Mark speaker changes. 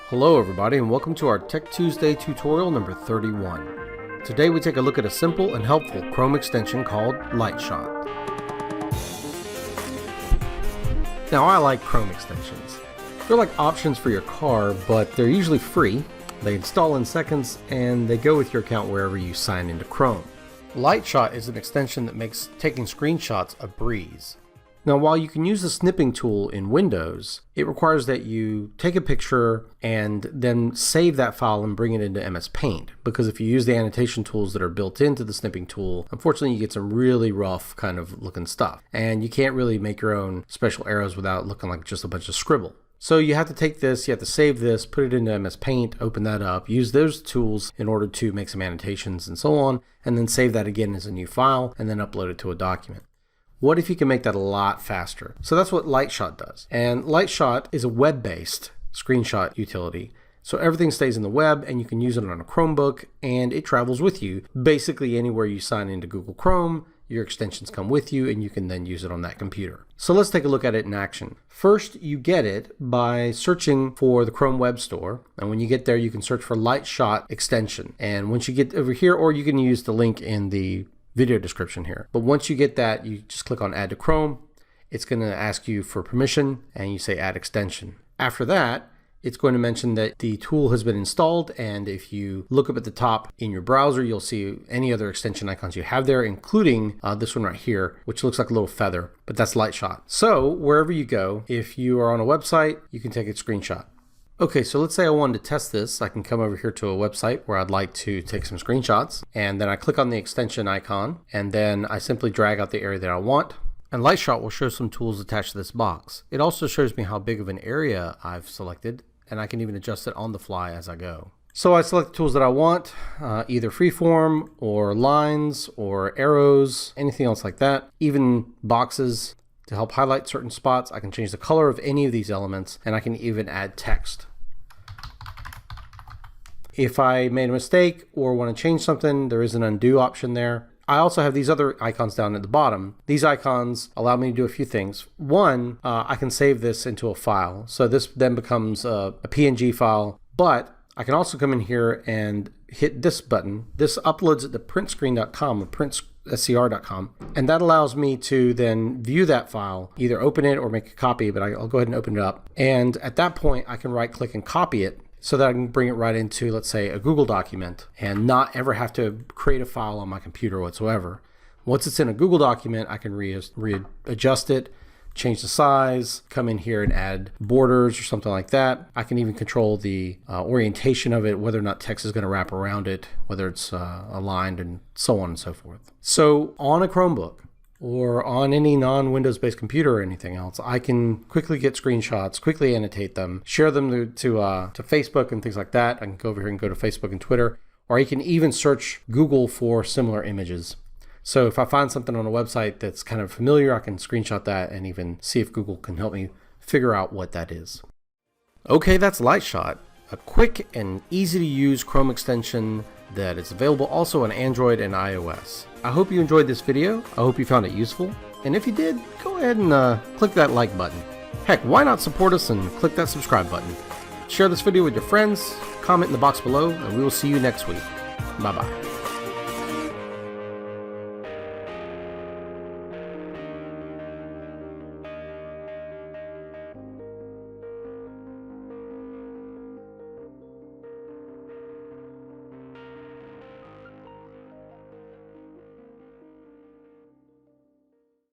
Speaker 1: Hello everybody, and welcome to our Tech Tuesday tutorial number 31. Today we take a look at a simple and helpful Chrome extension called Lightshot. Now I like Chrome extensions. They're like options for your car, but they're usually free. They install in seconds and they go with your account wherever you sign into Chrome. Lightshot is an extension that makes taking screenshots a breeze. Now, while you can use the snipping tool in Windows, it requires that you take a picture and then save that file and bring it into MS Paint. Because if you use the annotation tools that are built into the snipping tool, unfortunately you get some really rough kind of looking stuff. And you can't really make your own special arrows without looking like just a bunch of scribble. So you have to take this, you have to save this, put it into MS Paint, open that up, use those tools in order to make some annotations and so on, and then save that again as a new file and then upload it to a document. What if you can make that a lot faster? So that's what Lightshot does. And Lightshot is a web-based screenshot utility. So everything stays in the web and you can use it on a Chromebook and it travels with you. Basically anywhere you sign into Google Chrome, your extensions come with you and you can then use it on that computer. So let's take a look at it in action. First, you get it by searching for the Chrome Web Store. And when you get there, you can search for Lightshot extension. And once you get over here, or you can use the link in the video description here. But once you get that, you just click on Add to Chrome. It's going to ask you for permission and you say Add Extension. After that, it's going to mention that the tool has been installed, and if you look up at the top in your browser, you'll see any other extension icons you have there, including this one right here, which looks like a little feather, but that's Lightshot. So wherever you go, if you are on a website, you can take a screenshot. Okay, so let's say I wanted to test this. I can come over here to a website where I'd like to take some screenshots, and then I click on the extension icon, and then I simply drag out the area that I want, and Lightshot will show some tools attached to this box. It also shows me how big of an area I've selected, and I can even adjust it on the fly as I go. So I select the tools that I want, either freeform or lines or arrows, anything else like that, even boxes. To help highlight certain spots, I can change the color of any of these elements, and I can even add text. If I made a mistake or want to change something, there is an undo option there. I also have these other icons down at the bottom. These icons allow me to do a few things. One, I can save this into a file. So this then becomes a PNG file, but I can also come in here and hit this button. This uploads it to printscreen.com or printscr.com, and that allows me to then view that file, either open it or make a copy, but I'll go ahead and open it up. And at that point, I can right click and copy it so that I can bring it right into, let's say, a Google document and not ever have to create a file on my computer whatsoever. Once it's in a Google document, I can readjust it, change the size, come in here and add borders or something like that. I can even control the orientation of it, whether or not text is going to wrap around it, whether it's aligned, and so on and so forth. So on a Chromebook or on any non-Windows based computer or anything else, I can quickly get screenshots, quickly annotate them, share them to Facebook and things like that. I can go over here and go to Facebook and Twitter, or you can even search Google for similar images. So if I find something on a website that's kind of familiar, I can screenshot that and even see if Google can help me figure out what that is. Okay, that's Lightshot, a quick and easy to use Chrome extension that is available also on Android and iOS. I hope you enjoyed this video. I hope you found it useful. And if you did, go ahead and click that like button. Heck, why not support us and click that subscribe button? Share this video with your friends, comment in the box below, and we will see you next week. Bye-bye.